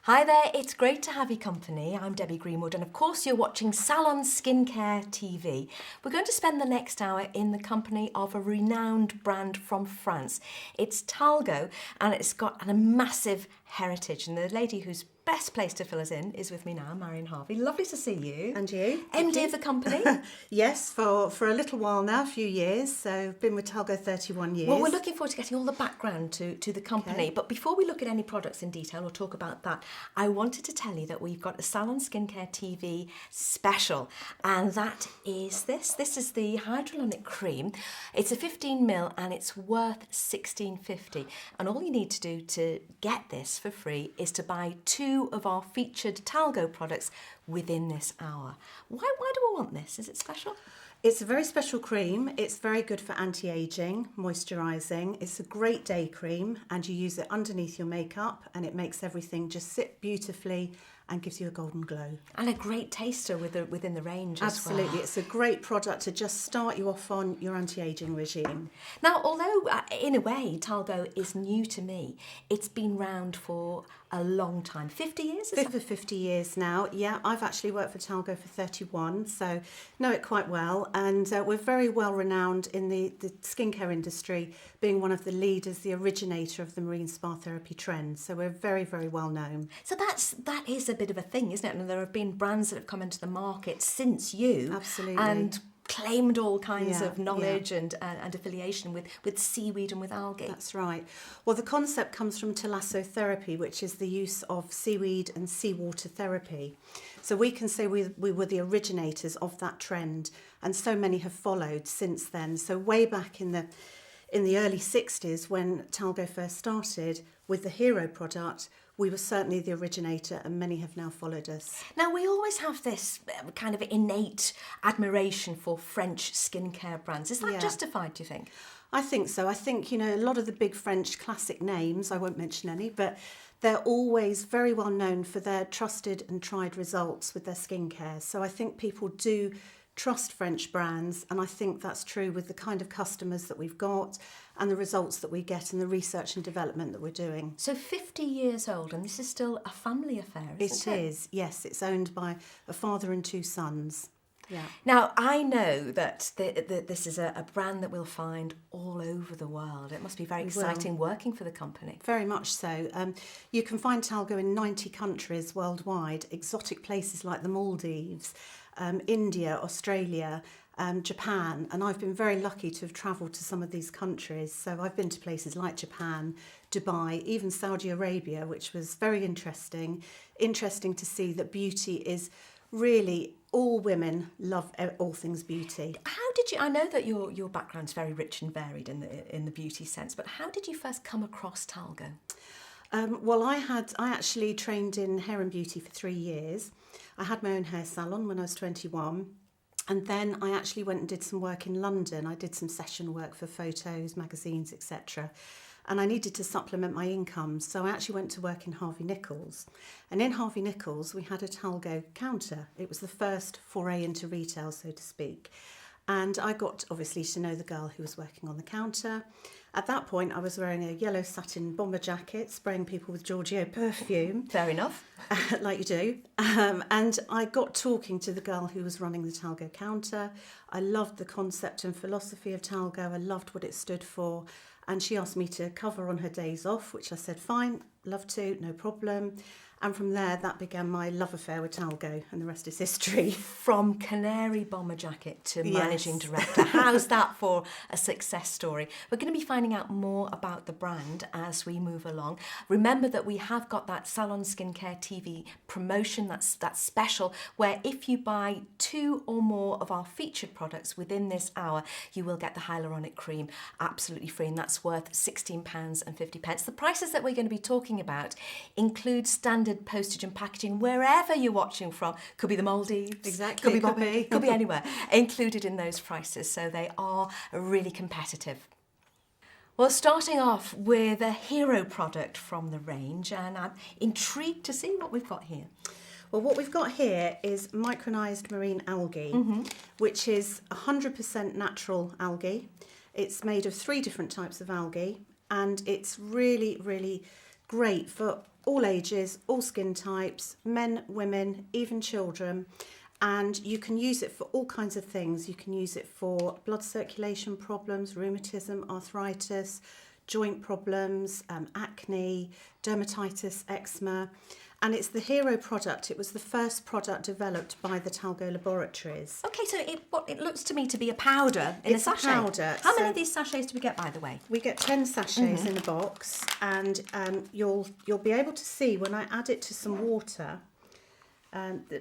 Hi there, it's great to have your company. I'm Debbie Greenwood and of course you're watching Salon Skincare TV. We're going to spend the next hour in the company of a renowned brand from France. It's Thalgo and it's got a massive heritage, and the lady who's best placed to fill us in is with me now, Marion Harvey. Lovely to see you. And you? MD of the company. Yes, for a little while now, a few years. So I've been with Thalgo 31 years. Well, we're looking forward to getting all the background to the company. Okay. But before we look at any products in detail, we'll talk about that. I wanted to tell you that we've got a Salon Skincare TV special, and that is this. This is the hyaluronic cream. It's a 15ml and it's worth £16.50. And all you need to do to get this for free is to buy 2 of our featured Thalgo products within this hour. Why do we want this? Is it special? It's a very special cream. It's very good for anti-aging, moisturising. It's a great day cream, and you use it underneath your makeup and it makes everything just sit beautifully and gives you a golden glow. And a great taster within the range Absolutely. as well. It's a great product to just start you off on your anti-aging regime. Now, although in a way Thalgo is new to me, it's been round for a long time. 50 years? Over 50 years now. Yeah, I've actually worked for Thalgo for 31, so know it quite well. And we're very well renowned in the skincare industry, being one of the leaders, the originator of the marine spa therapy trend. So we're very, very well known. So that is a bit of a thing, isn't it? And there have been brands that have come into the market since you. Absolutely. And claimed all kinds Yeah, of knowledge and affiliation with seaweed and with algae. That's right. Well, the concept comes from thalassotherapy, which is the use of seaweed and seawater therapy. So we can say we were the originators of that trend, and so many have followed since then. So way back in the early 60s, when Thalgo first started with the Hero product, we were certainly the originator, and many have now followed us. Now, we always have this kind of innate admiration for French skincare brands. Is that Yeah. justified, do you think? I think so. I think, a lot of the big French classic names, I won't mention any, but they're always very well known for their trusted and tried results with their skincare. So I think people do trust French brands, and I think that's true with the kind of customers that we've got and the results that we get and the research and development that we're doing. So 50 years old, and this is still a family affair, isn't it? It is, yes. It's owned by a father and 2 sons. Yeah. Now, I know that this is a brand that we'll find all over the world. It must be very exciting working for the company. Very much so. You can find Thalgo in 90 countries worldwide, exotic places like the Maldives, India, Australia, Japan, and I've been very lucky to have travelled to some of these countries. So I've been to places like Japan, Dubai, even Saudi Arabia, which was very interesting. Interesting to see that beauty is really, all women love all things beauty. How did you? I know that your background's very rich and varied in the beauty sense, but how did you first come across Thalgo? Well, I actually trained in hair and beauty for 3 years. I had my own hair salon when I was 21. And then I actually went and did some work in London. I did some session work for photos, magazines, etc. And I needed to supplement my income. So I actually went to work in Harvey Nichols. And in Harvey Nichols, we had a Thalgo counter. It was the first foray into retail, so to speak. And I got, obviously, to know the girl who was working on the counter. At that point, I was wearing a yellow satin bomber jacket, spraying people with Giorgio perfume. Fair enough. Like you do. And I got talking to the girl who was running the Thalgo counter. I loved the concept and philosophy of Thalgo. I loved what it stood for. And she asked me to cover on her days off, which I said, fine, love to, no problem. And from there, that began my love affair with Thalgo, and the rest is history. From canary bomber jacket to managing Yes. director. How's that for a success story? We're going to be finding out more about the brand as we move along. Remember that we have got that Salon Skincare TV promotion, that's special, where if you buy 2 or more of our featured products within this hour, you will get the hyaluronic cream absolutely free, and that's worth £16.50. The prices that we're going to be talking about include standard postage and packaging wherever you're watching from. Could be the Maldives, Exactly, could be could Bobby, be. could be anywhere, included in those prices, so they are really competitive. Well, starting off with a hero product from the range, and I'm intrigued to see what we've got here. Well, what we've got here is micronized marine algae, which is 100% natural algae. It's made of 3 different types of algae, and it's really, really great for all ages, all skin types, men, women, even children. And you can use it for all kinds of things. You can use it for blood circulation problems, rheumatism, arthritis, joint problems, acne, dermatitis, eczema. And it's the hero product. It was the first product developed by the Thalgo laboratories. Okay, so it looks to me to be a powder in It's a a sachet. powder, How many so- of these sachets do we get, by the way? We get 10 sachets in a box, and you'll be able to see when I add it to some water.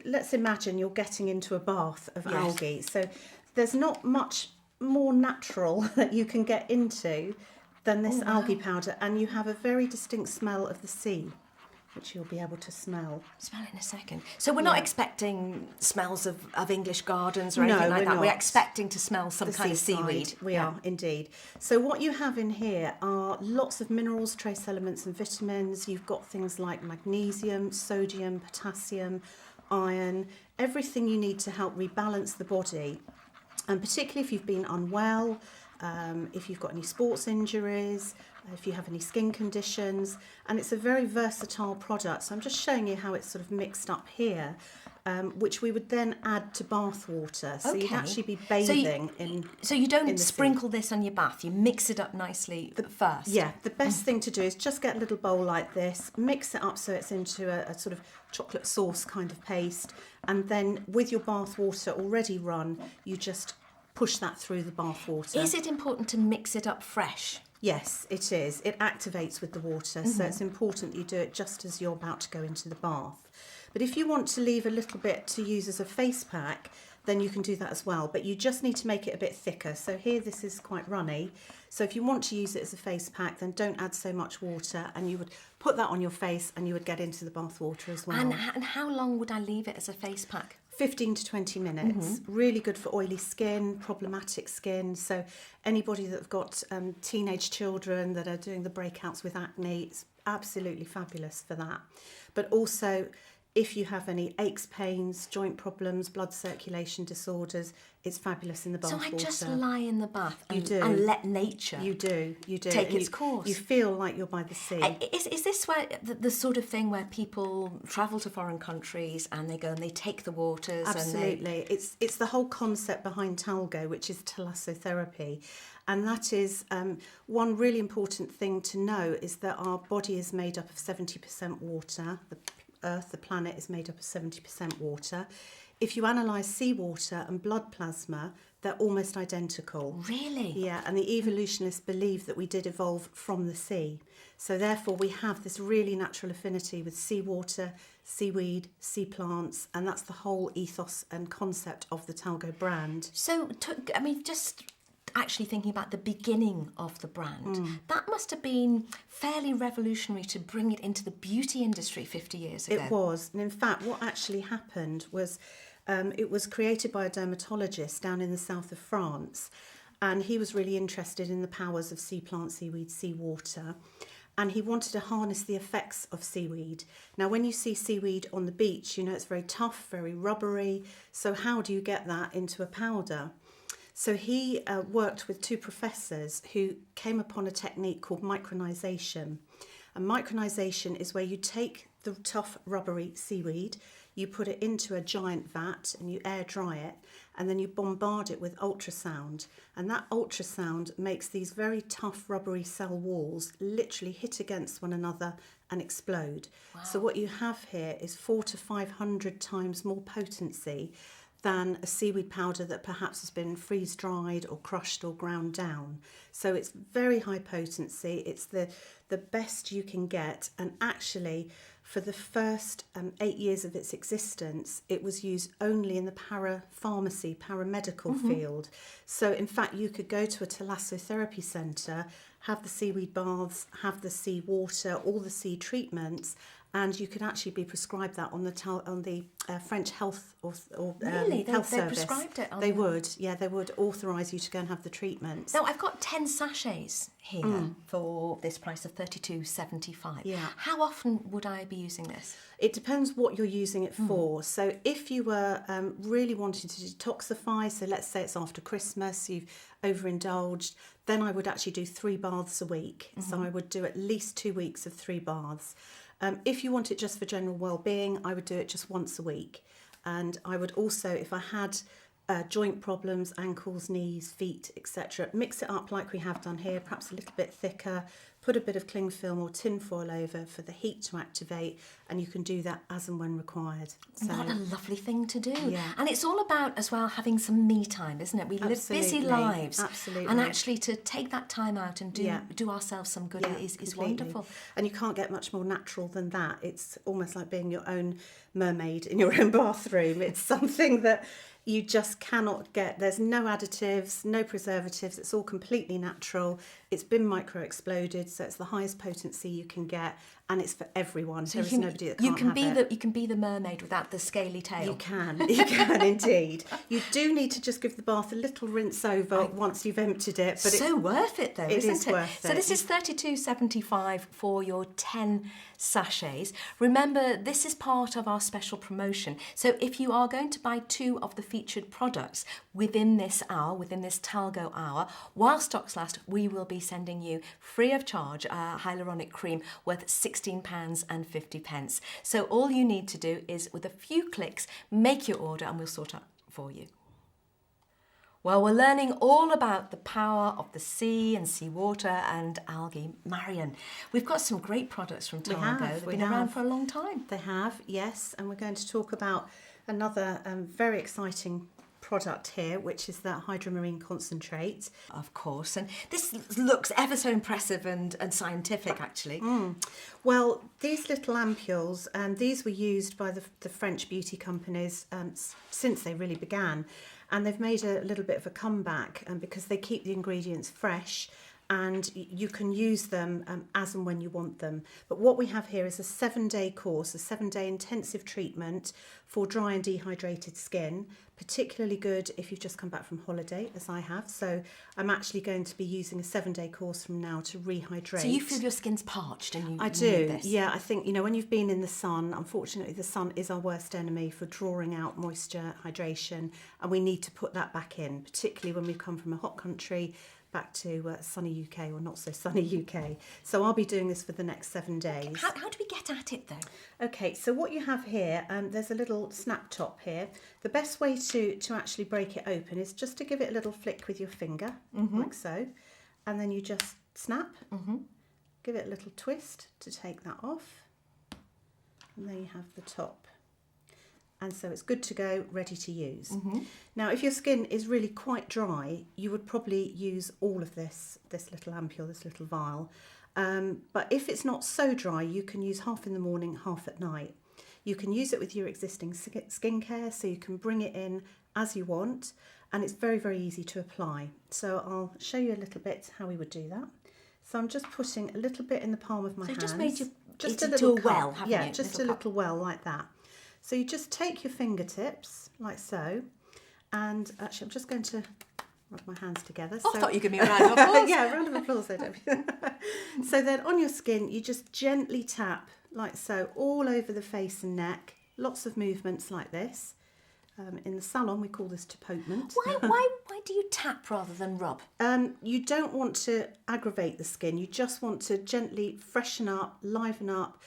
Let's imagine you're getting into a bath of Yes. algae. So there's not much more natural that you can get into than this algae powder, and you have a very distinct smell of the sea, which you'll be able to smell. Smell it in a second. So we're not expecting smells of English gardens or No, anything like we're that. We're not. expecting to smell some The kind of seaside. seaweed. We are, indeed. So what you have in here are lots of minerals, trace elements and vitamins. You've got things like magnesium, sodium, potassium, iron, everything you need to help rebalance the body. And particularly if you've been unwell, if you've got any sports injuries, if you have any skin conditions. And it's a very versatile product. So I'm just showing you how it's sort of mixed up here, which we would then add to bath water. So you'd Okay. actually be So you- bathing in... So you in don't the sea. sprinkle this on your bath. You mix it up nicely first. Yeah, the best thing to do is just get a little bowl like this, mix it up so it's into a sort of chocolate sauce kind of paste, and then with your bath water already run, you just push that through the bath water. Is it important to mix it up fresh? Yes, it is. It activates with the water, so it's important that you do it just as you're about to go into the bath. But if you want to leave a little bit to use as a face pack, then you can do that as well. But you just need to make it a bit thicker. So here this is quite runny. So if you want to use it as a face pack, then don't add so much water, and you would put that on your face and you would get into the bath water as well. And how long would I leave it as a face pack? 15 to 20 minutes. Really good for oily skin, problematic skin. So anybody that have got teenage children that are doing the breakouts with acne, it's absolutely fabulous for that. But also, if you have any aches, pains, joint problems, blood circulation disorders, it's fabulous in the bath So water. I just lie in the bath and, do. and let nature You do. take And its course. You feel like you're by the sea. Is this where the sort of thing where people travel to foreign countries and they go and they take the waters? Absolutely. It's the whole concept behind Thalgo, which is thalassotherapy. And that is one really important thing to know is that our body is made up of 70% water. The Earth, the planet, is made up of 70% water. If you analyse seawater and blood plasma, they're almost identical. Really? Yeah, and the evolutionists believe that we did evolve from the sea. So therefore we have this really natural affinity with seawater, seaweed, sea plants, and that's the whole ethos and concept of the Thalgo brand. So, just actually thinking about the beginning of the brand, that must have been fairly revolutionary to bring it into the beauty industry 50 years ago. It was. And in fact, what actually happened was it was created by a dermatologist down in the south of France. And he was really interested in the powers of sea plant, seaweed, seawater. And he wanted to harness the effects of seaweed. Now, when you see seaweed on the beach, you know it's very tough, very rubbery. So how do you get that into a powder? So he worked with two professors who came upon a technique called micronization. And micronization is where you take the tough, rubbery seaweed, you put it into a giant vat and you air dry it, and then you bombard it with ultrasound. And that ultrasound makes these very tough, rubbery cell walls literally hit against one another and explode. Wow. So what you have here is 400 to 500 times more potency than a seaweed powder that perhaps has been freeze-dried or crushed or ground down. So it's very high potency. It's the best you can get. And actually, for the first 8 years of its existence, it was used only in the parapharmacy, paramedical field. So in fact, you could go to a thalassotherapy centre, have the seaweed baths, have the sea water, all the sea treatments, and you could actually be prescribed that on the French health Really? health They service. prescribed it on They would, yeah, they would authorise you to go and have the treatments. Now, I've got 10 sachets here for this price of $32.75. Yeah. How often would I be using this? It depends what you're using it for. So if you were really wanting to detoxify, so let's say it's after Christmas, you've overindulged, then I would actually do 3 baths a week. So I would do at least 2 weeks of 3 baths. If you want it just for general well-being, I would do it just once a week. And I would also, if I had joint problems, ankles, knees, feet, etc., mix it up like we have done here, perhaps a little bit thicker, put a bit of cling film or tin foil over for the heat to activate, and you can do that as and when required. So, what a lovely thing to do. Yeah. And it's all about, as well, having some me time, isn't it? We live busy lives. Absolutely. And actually to take that time out and do ourselves some good is completely. wonderful. And you can't get much more natural than that. It's almost like being your own mermaid in your own bathroom. It's something that you just cannot get. There's no additives, no preservatives. It's all completely natural. It's been micro exploded, so it's the highest potency you can get, and it's for everyone. So there is nobody that can't have it. You can be the mermaid without the scaly tail. You can indeed. You do need to just give the bath a little rinse over once you've emptied it. But so worth it though, isn't it? Worth it. So this is $32.75 for your 10 sachets. Remember, this is part of our special promotion. So if you are going to buy 2 of the featured products within this hour, within this Thalgo hour, while stocks last, we will be sending you free of charge a hyaluronic cream worth £16.50. So all you need to do is, with a few clicks, make your order and we'll sort it for you. Well, we're learning all about the power of the sea and seawater and algae. Marion, we've got some great products from Thalgo. They've been around for a long time. They have, yes. And we're going to talk about another very exciting product here, which is that hydromarine concentrate. Of course. And this looks ever so impressive and scientific, actually. Well, these little ampules, these were used by the French beauty companies since they really began. And they've made a little bit of a comeback because they keep the ingredients fresh and you can use them as and when you want them. But what we have here is a 7-day course, a 7-day intensive treatment for dry and dehydrated skin, particularly good if you've just come back from holiday, as I have. So I'm actually going to be using a 7-day course from now to rehydrate. So you feel your skin's parched and you I do, need this? Yeah. I think, when you've been in the sun, unfortunately the sun is our worst enemy for drawing out moisture, hydration, and we need to put that back in, particularly when we've come from a hot country back to sunny UK or not so sunny UK. So I'll be doing this for the next 7 days. How do we get at it though? Okay, so what you have here, there's a little snap top here. The best way to actually break it open is just to give it a little flick with your finger, like so. And then you just snap, give it a little twist to take that off. And then you have the top. And so it's good to go, ready to use. Now, if your skin is really quite dry, you would probably use all of this little ampule, this little vial. But if it's not so dry, you can use half in the morning, half at night. You can use it with your existing skincare, so you can bring it in as you want, and it's very, very easy to apply. So I'll show you a little bit how we would do that. So I'm just putting a little bit in the palm of my hands. So just made just a little well, haven't you? Yeah, just a little well like that. So you just take your fingertips, like so, and actually I'm just going to rub my hands together. I thought you'd give me a round of applause. Yeah, a round of applause there, Debbie. So then on your skin, you just gently tap, like so, all over the face and neck. Lots of movements like this. In the salon, we call this tapotement. Why do you tap rather than rub? You don't want to aggravate the skin. You just want to gently freshen up, liven up,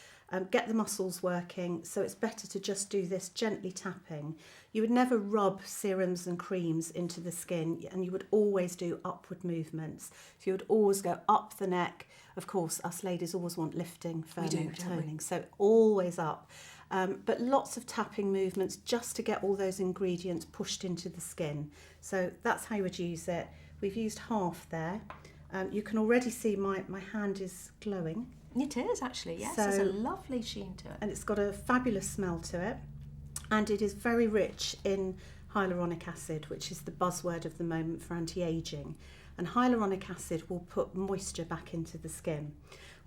get the muscles working, so it's better to just do this gently tapping. You would never rub serums and creams into the skin, and you would always do upward movements. So you would always go up the neck. Of course, us ladies always want lifting, firming, toning, so always up. But lots of tapping movements just to get all those ingredients pushed into the skin. So that's how you would use it. We've used half there. You can already see my hand is glowing. It is actually, yes. So, there's a lovely sheen to it. And it's got a fabulous smell to it. And it is very rich in hyaluronic acid, which is the buzzword of the moment for anti-aging. And hyaluronic acid will put moisture back into the skin.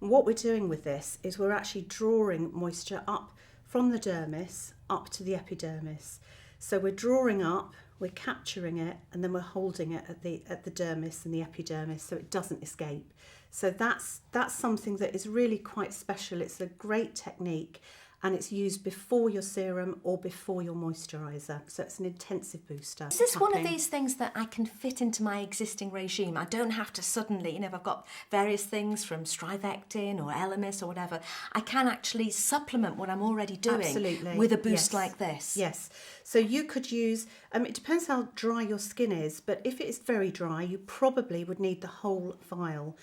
And what we're doing with this is we're actually drawing moisture up from the dermis up to the epidermis. So we're drawing up, we're capturing it, and then we're holding it at the dermis and the epidermis so it doesn't escape. So that's something that is really quite special. It's a great technique, and it's used before your serum or before your moisturiser. So it's an intensive booster. Is this one of these things that I can fit into my existing regime? I don't have to suddenly, if I've got various things from Strivectin or Elemis or whatever, I can actually supplement what I'm already doing Absolutely. with a boost Yes. like this. Yes. So you could use, it depends how dry your skin is, but if it is very dry, you probably would need the whole vial.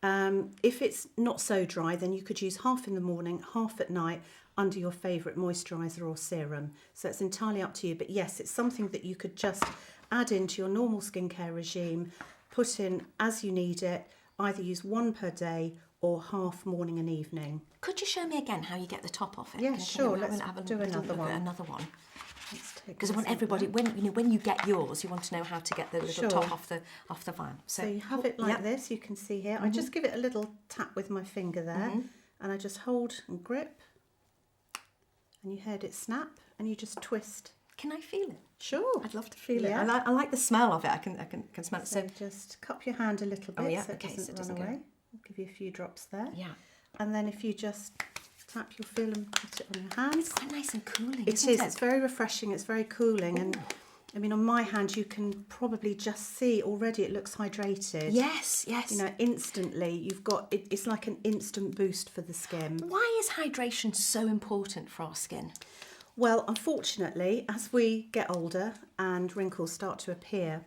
If it's not so dry, then you could use half in the morning, half at night, under your favourite moisturiser or serum. So it's entirely up to you. But yes, it's something that you could just add into your normal skincare regime, put in as you need it, either use one per day or half morning and evening. Could you show me again how you get the top off it? Yeah, sure. Let's do little another look at one. another one. Because I Because want everybody, when you get yours, you want to know how to get the little Sure. top off the vial. So you have it like yeah. this, you can see here. I just give it a little tap with my finger there, and I just hold and grip, and you heard it snap, and you just twist. Can I feel it? Sure. I'd love to feel Yeah. it. I like the smell of it. I can smell it. So just cup your hand a little bit yeah, so it okay, doesn't so it run doesn't go. away. I'll give you a few drops there. Yeah. And then if you just tap your feel and put it on your hands. Quite nice and cooling, It isn't is. it? It's very refreshing. It's very cooling. And I mean, on my hand, you can probably just see already it looks hydrated. Yes, yes. You know, instantly you've got, it's like an instant boost for the skin. Why is hydration so important for our skin? Well, unfortunately, as we get older and wrinkles start to appear,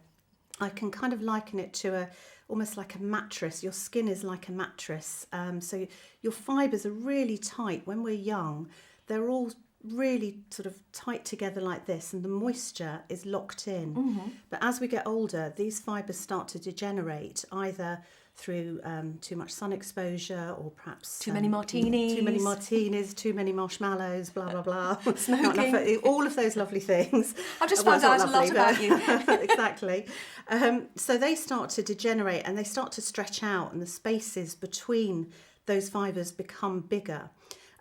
I can kind of liken it to almost like a mattress. Your skin is like a mattress. So your fibres are really tight. When we're young, they're all really sort of tight together like this, and the moisture is locked in. But as we get older, these fibres start to degenerate, either through too much sun exposure or perhaps Too many martinis. too many marshmallows, blah blah blah. Smoking. Not enough, all of those lovely things. I've just Well, found it's not out a lot lovely, about but- you. Exactly. So they start to degenerate and they start to stretch out, and the spaces between those fibres become bigger.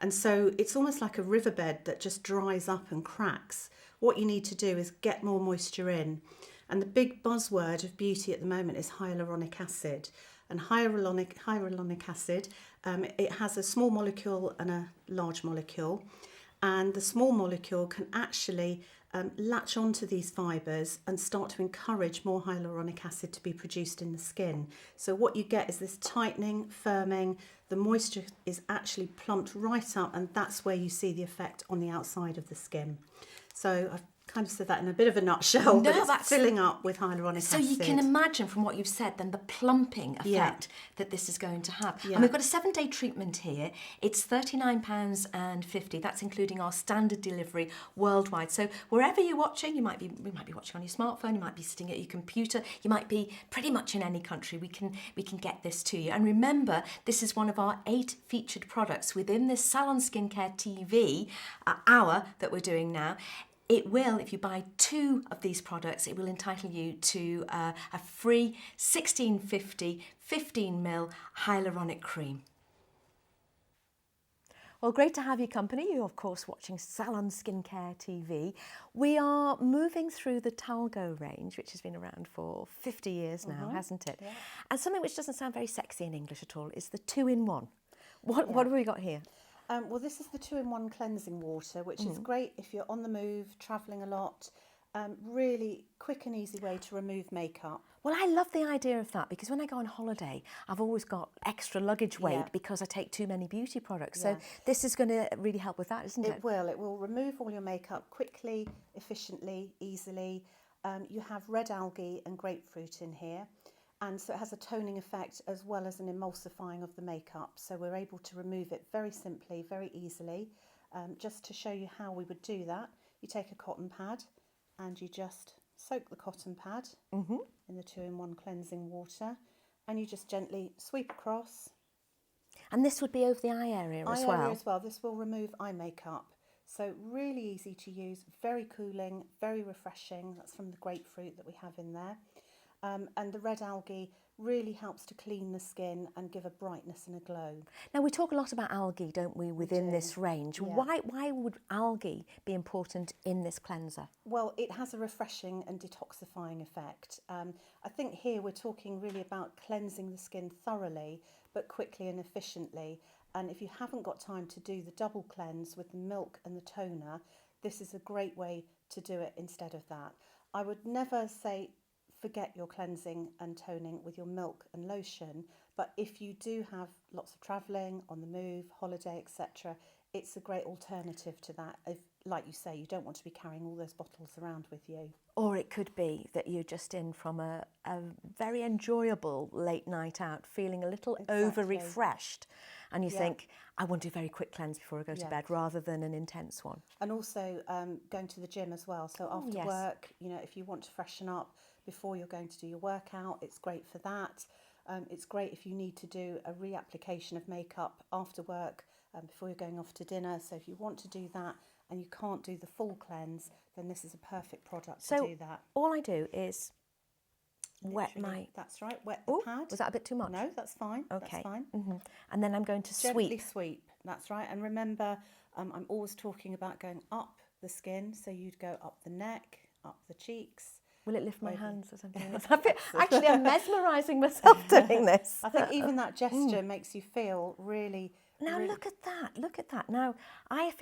And so it's almost like a riverbed that just dries up and cracks. What you need to do is get more moisture in. And the big buzzword of beauty at the moment is hyaluronic acid. And hyaluronic acid, it has a small molecule and a large molecule. And the small molecule can actually latch onto these fibres and start to encourage more hyaluronic acid to be produced in the skin. So what you get is this tightening, firming, the moisture is actually plumped right up, and that's where you see the effect on the outside of the skin. So I've kind of said that in a bit of a nutshell, but it's filling up with hyaluronic acid. So you can imagine from what you've said then the plumping effect Yeah. that this is going to have. Yeah. And we've got a 7-day treatment here. It's £39.50. That's including our standard delivery worldwide. So wherever you're watching, you might be watching on your smartphone, you might be sitting at your computer, you might be pretty much in any country. We can get this to you. And remember, this is one of our 8 featured products within this Salon Skincare TV hour that we're doing now. It will, if you buy 2 of these products, it will entitle you to a free 1650 15ml hyaluronic cream. Well, great to have your company. You're, of course, watching Salon Skincare TV. We are moving through the Thalgo range, which has been around for 50 years now, hasn't it? Yeah. And something which doesn't sound very sexy in English at all is the 2-in-1. What have we got here? Well, this is the 2-in-1 cleansing water, which is great if you're on the move, travelling a lot. Really quick and easy way to remove makeup. Well, I love the idea of that because when I go on holiday, I've always got extra luggage weight because I take too many beauty products. So this is going to really help with that, isn't it? It will. It will remove all your makeup quickly, efficiently, easily. You have red algae and grapefruit in here. And so it has a toning effect as well as an emulsifying of the makeup. So we're able to remove it very simply, very easily. Just to show you how we would do that, you take a cotton pad and you just soak the cotton pad in the 2-in-1 cleansing water, and you just gently sweep across. And this would be over the eye area as well? Eye area as well. This will remove eye makeup. So really easy to use, very cooling, very refreshing. That's from the grapefruit that we have in there. And the red algae really helps to clean the skin and give a brightness and a glow. Now, we talk a lot about algae, don't we, within do. this range. Yeah. Why would algae be important in this cleanser? Well, it has a refreshing and detoxifying effect. I think here we're talking really about cleansing the skin thoroughly, but quickly and efficiently. And if you haven't got time to do the double cleanse with the milk and the toner, this is a great way to do it instead of that. I would never say forget your cleansing and toning with your milk and lotion, but if you do have lots of travelling, on the move, holiday, etc., it's a great alternative to that. If, like you say, you don't want to be carrying all those bottles around with you. Or it could be that you're just in from a very enjoyable late night out, feeling a little over-refreshed, and you think, I want to do a very quick cleanse before I go to bed, rather than an intense one. And also going to the gym as well. So after work, you know, if you want to freshen up before you're going to do your workout, it's great for that. It's great if you need to do a reapplication of makeup after work before you're going off to dinner. So if you want to do that and you can't do the full cleanse, then this is a perfect product to do that. All I do is wet my... That's right, wet the pad. Was that a bit too much? No, that's fine. Okay. That's fine. And then I'm going to Gently sweep. That's right. And remember, I'm always talking about going up the skin. So you'd go up the neck, up the cheeks. Will it lift my hands or something? Actually, I'm mesmerising myself doing this. I think even that gesture makes you feel really... Now look at that, look at that. Now, I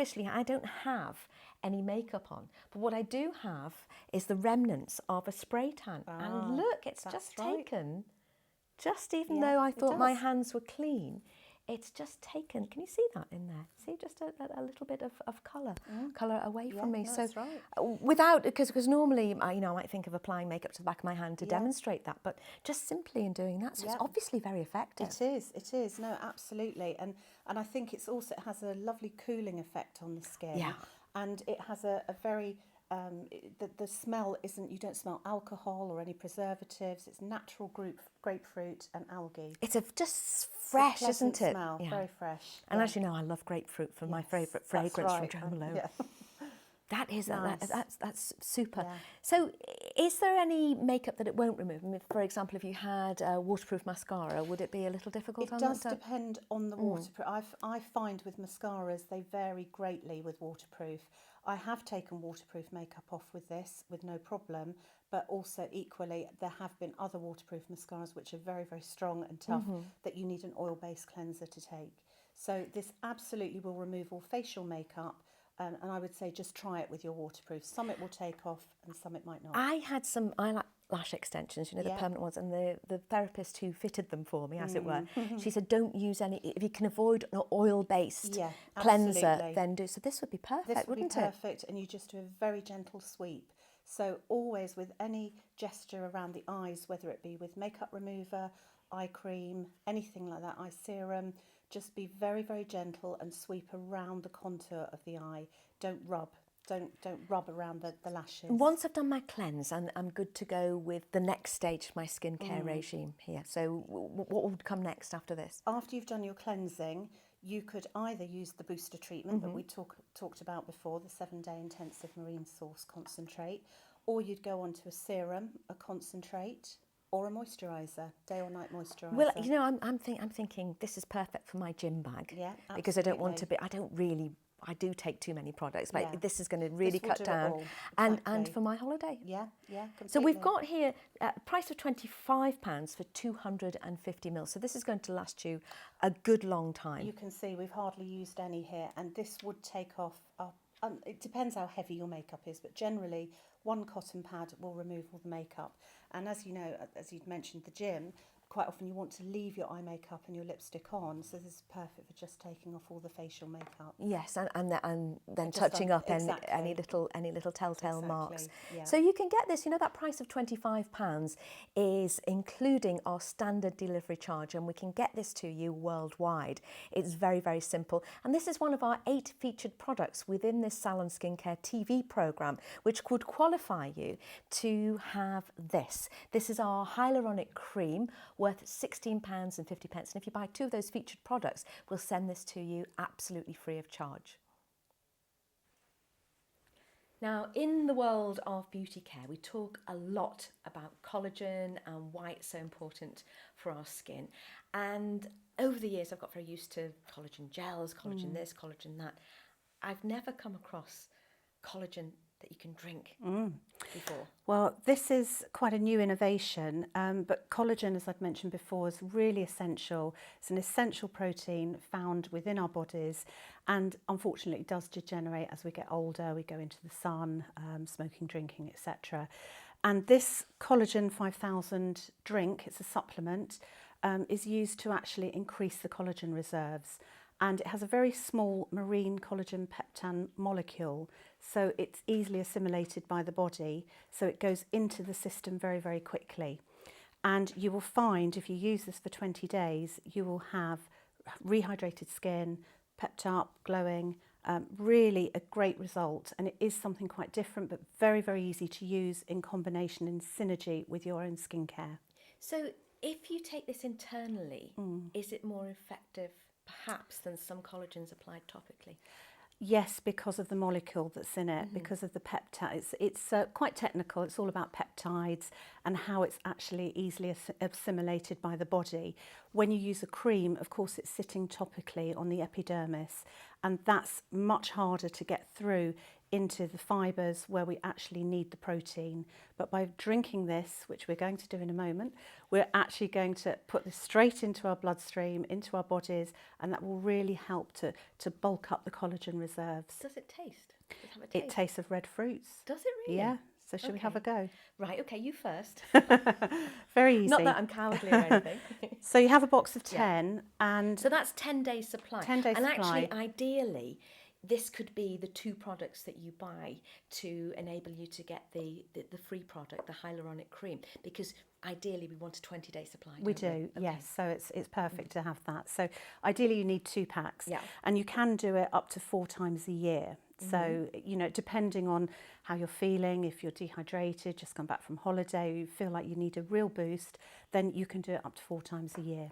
don't have any makeup on, but what I do have is the remnants of a spray tan. And look, it's just taken, even though I thought my hands were clean, it's just taken, can you see that in there? See, just a little bit of colour away from me. No, so that's right. without, because normally, I might think of applying makeup to the back of my hand to demonstrate that, but just simply in doing that, so it's obviously very effective. It is, no, absolutely. And I think it has a lovely cooling effect on the skin. Yeah. And it has a very... the smell isn't, you don't smell alcohol or any preservatives. It's natural grapefruit and algae. It's just fresh, isn't it? Smell, very fresh. And as you know, I love grapefruit for my favourite fragrance from Jo Malone. That is Nice. that's super. So, is there any makeup that it won't remove? I mean, for example, if you had a waterproof mascara, would it be a little difficult? It does depend on the waterproof. I find with mascaras they vary greatly with waterproof. I have taken waterproof makeup off with this with no problem, but also equally there have been other waterproof mascaras which are very, very strong and tough that you need an oil-based cleanser to take. So this absolutely will remove all facial makeup, and I would say just try it with your waterproof. Some it will take off and some it might not. I had some eyelash extensions, you know, the permanent ones, and the therapist who fitted them for me, as it were, she said, don't use any, if you can avoid an oil-based cleanser, then do. So this would be perfect, wouldn't it? This would be perfect, and you just do a very gentle sweep. So always with any gesture around the eyes, whether it be with makeup remover, eye cream, anything like that, eye serum, just be very, very gentle and sweep around the contour of the eye. Don't rub. Don't rub around the lashes. Once I've done my cleanse, I'm good to go with the next stage of my skincare regime here. So what would come next after this? After you've done your cleansing, you could either use the booster treatment that we talked about before, the 7-day intensive marine source concentrate, or you'd go on to a serum, a concentrate, or a moisturiser, day or night moisturiser. Well, you know, I'm thinking this is perfect for my gym bag. Yeah, because I don't want to be, I do take too many products, but this is going to really cut down. And for my holiday. Yeah, completely. So we've got here a price of £25 for 250 ml. So this is going to last you a good long time. You can see we've hardly used any here, and this would take off, it depends how heavy your makeup is, but generally one cotton pad will remove all the makeup. And as you know, as you'd mentioned, the gym, quite often you want to leave your eye makeup and your lipstick on, so this is perfect for just taking off all the facial makeup. Yes, and then just touching up any little telltale marks. Yeah. So you can get this, you know, that price of £25 is including our standard delivery charge, and we can get this to you worldwide. It's very, very simple. And this is one of our 8 featured products within this Salon Skincare TV programme, which could qualify you to have this. This is our hyaluronic cream, worth £16.50. And if you buy 2 of those featured products, we'll send this to you absolutely free of charge. Now, in the world of beauty care, we talk a lot about collagen and why it's so important for our skin. And over the years, I've got very used to collagen gels, collagen this, collagen that. I've never come across collagen that you can drink before. Well, this is quite a new innovation, but collagen, as I've mentioned before, is really essential. It's an essential protein found within our bodies, and unfortunately it does degenerate as we get older. We go into the sun, smoking, drinking, etc. And this collagen 5000 drink, it's a supplement, is used to actually increase the collagen reserves. And it has a very small marine collagen peptide molecule, so it's easily assimilated by the body, so it goes into the system very, very quickly. And you will find if you use this for 20 days, you will have rehydrated skin, pepped up, glowing, really a great result. And it is something quite different, but very, very easy to use in combination, in synergy with your own skincare. So if you take this internally, is it more effective perhaps than some collagens applied topically? Yes, because of the molecule that's in it, because of the peptides. It's quite technical. It's all about peptides and how it's actually easily assimilated by the body. When you use a cream, of course, it's sitting topically on the epidermis, and that's much harder to get through into the fibres where we actually need the protein. But by drinking this, which we're going to do in a moment, we're actually going to put this straight into our bloodstream, into our bodies, and that will really help to bulk up the collagen reserves. Does it taste? Does it have a It taste? tastes of red fruits. Does it really? Yeah. So shall we have a go? Right, okay, you first. Very easy. Not that I'm cowardly or anything. So you have a box of 10 and So that's 10 days supply. 10 days and supply. actually, ideally, this could be the 2 products that you buy to enable you to get the free product, the hyaluronic cream, because ideally we want a 20-day supply. We don't do, Okay. yes. So it's perfect to have that. So ideally you need 2 packs. Yeah. And you can do it up to 4 times a year. So, you know, depending on how you're feeling, if you're dehydrated, just come back from holiday, you feel like you need a real boost, then you can do it up to 4 times a year.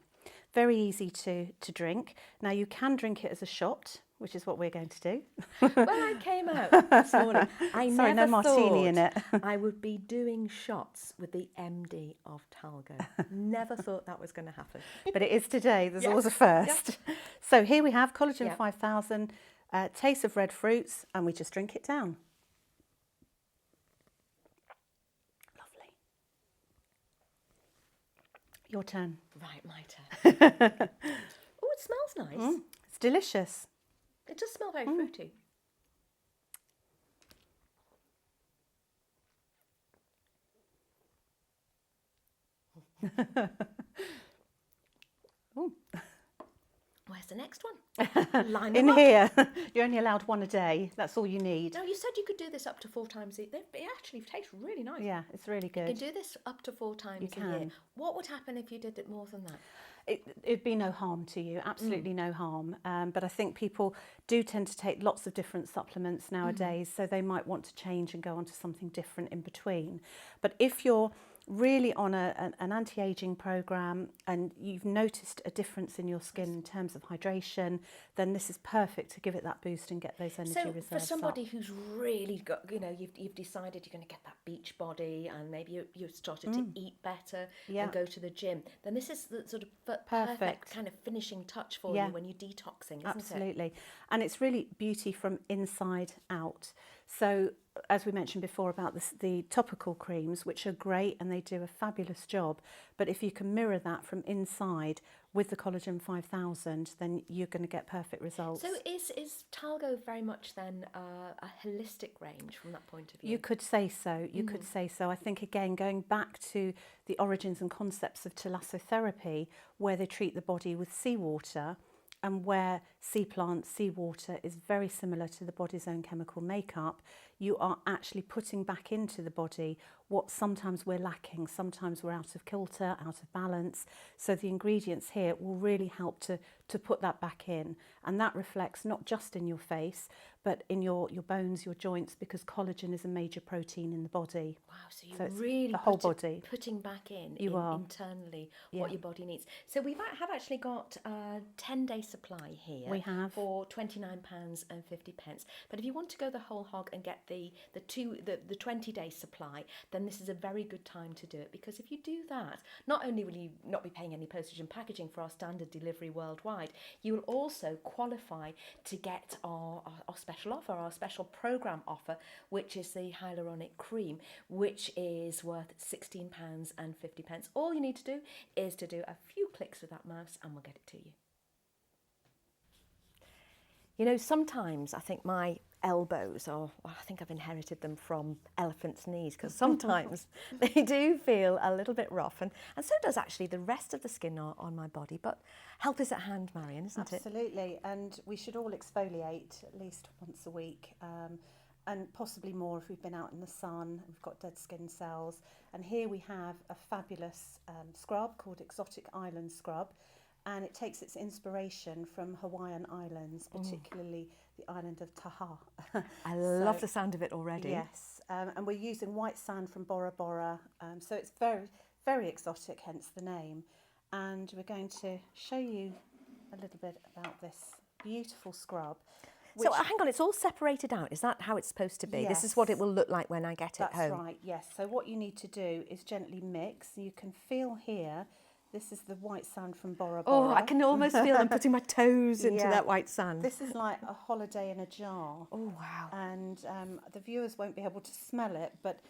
Very easy to drink. Now you can drink it as a shot, which is what we're going to do. When I came out this morning, I Sorry, never no martini in thought it. I would be doing shots with the MD of Thalgo. Never thought that was going to happen. But it is today. There's Yeah. always a first. So here we have collagen Yeah. 5000, taste of red fruits, and we just drink it down. Lovely. Your turn. Right, my turn. Oh, it smells nice. It's delicious. It does smell very fruity. Ooh. Where's the next one? Line them In up. here, you're only allowed 1 a day. That's all you need. No, you said you could do this up to 4 times a year. It actually tastes really nice. Yeah, it's really You can good. do this up to 4 times a You year. can. What would happen if you did it more than that? It'd be no harm to you, absolutely no harm. But I think people do tend to take lots of different supplements nowadays, so they might want to change and go on to something different in between. But if you're really on an anti-aging program and you've noticed a difference in your skin in terms of hydration, then this is perfect to give it that boost and get those energy So reserves for somebody up. who's really got, you know, you've decided you're going to get that beach body and maybe you've started to eat better Yeah. and go to the gym, then this is the sort of perfect Perfect. kind of finishing touch for Yeah. you when you're detoxing, isn't it? Absolutely. And it's really beauty from inside out. So as we mentioned before about the topical creams, which are great and they do a fabulous job, but if you can mirror that from inside with the collagen 5000, then you're going to get perfect results. So is Thalgo very much then a holistic range from that point of view? You could say so. You could say so. I think, again, going back to the origins and concepts of thalassotherapy, where they treat the body with seawater, and where sea plants, seawater is very similar to the body's own chemical makeup, you are actually putting back into the body what sometimes we're lacking, sometimes we're out of kilter, out of balance. So the ingredients here will really help to put that back in. And that reflects not just in your face, but in your bones, your joints, because collagen is a major protein in the body. Wow, so So you're it's really the whole body. putting back in, You are. internally Yeah. what your body needs. So we have actually got a 10-day supply here. We have. For £29.50. But if you want to go the whole hog and get the 20-day supply, then this is a very good time to do it, because if you do that, not only will you not be paying any postage and packaging for our standard delivery worldwide, you will also qualify to get our special offer, our special programme offer, which is the hyaluronic cream, which is worth £16.50. All you need to do is to do a few clicks with that mouse and we'll get it to you. You know, sometimes I think my elbows are, well, I think I've inherited them from elephant's knees, because sometimes they do feel a little bit rough, and so does actually the rest of the skin on my body. But help is at hand, Marion, isn't it? Absolutely, and we should all exfoliate at least once a week, and possibly more if we've been out in the sun, we've got dead skin cells. And here we have a fabulous scrub called Exotic Island Scrub, and it takes its inspiration from Hawaiian Islands, particularly the island of Taha. I love the sound of it already. Yes, and we're using white sand from Bora Bora, so it's very, very exotic, hence the name. And we're going to show you a little bit about this beautiful scrub. So hang on, it's all separated out. Is that how it's supposed to be? Yes. This is what it will look like when I get it home. That's right, yes. So what you need to do is gently mix. You can feel here, this is the white sand from Bora Bora. Oh, I can almost feel them putting my toes into that white sand. This is like a holiday in a jar. Oh, wow. And the viewers won't be able to smell it, but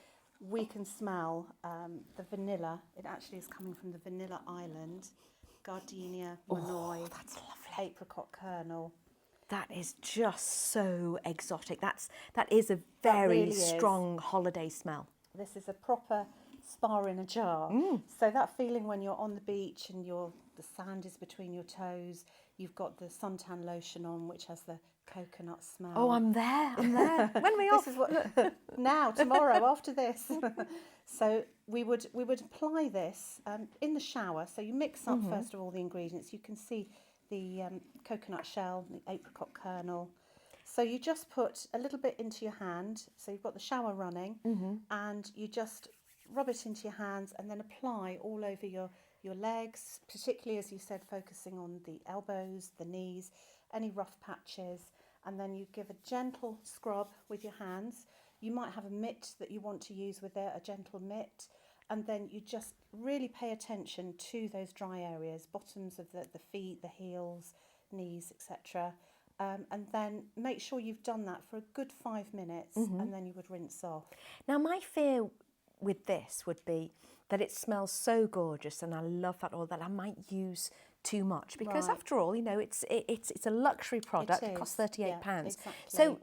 we can smell the vanilla. It actually is coming from the vanilla island, gardenia, monoi, that's lovely. apricot kernel. That is just so exotic. That is a very really strong holiday smell. This is a proper spa in a jar. So that feeling when you're on the beach and the sand is between your toes, you've got the suntan lotion on, which has the coconut smell. Oh, I'm there. When are we off? This is what now, tomorrow, after this. So we would apply this in the shower. So you mix up first of all the ingredients. You can see the coconut shell, the apricot kernel. So you just put a little bit into your hand. So you've got the shower running, and you just rub it into your hands and then apply all over your legs, particularly, as you said, focusing on the elbows, the knees, any rough patches. And then you give a gentle scrub with your hands. You might have a mitt that you want to use with it, a gentle mitt. And then you just really pay attention to those dry areas, bottoms of the feet, the heels, knees, etc. And then make sure you've done that for a good 5 minutes, and then you would rinse off. Now, my fear with this would be that it smells so gorgeous, and I love that oil, that I might use too much, because after all, you know, it's a luxury product. It costs £38. Yeah, exactly. So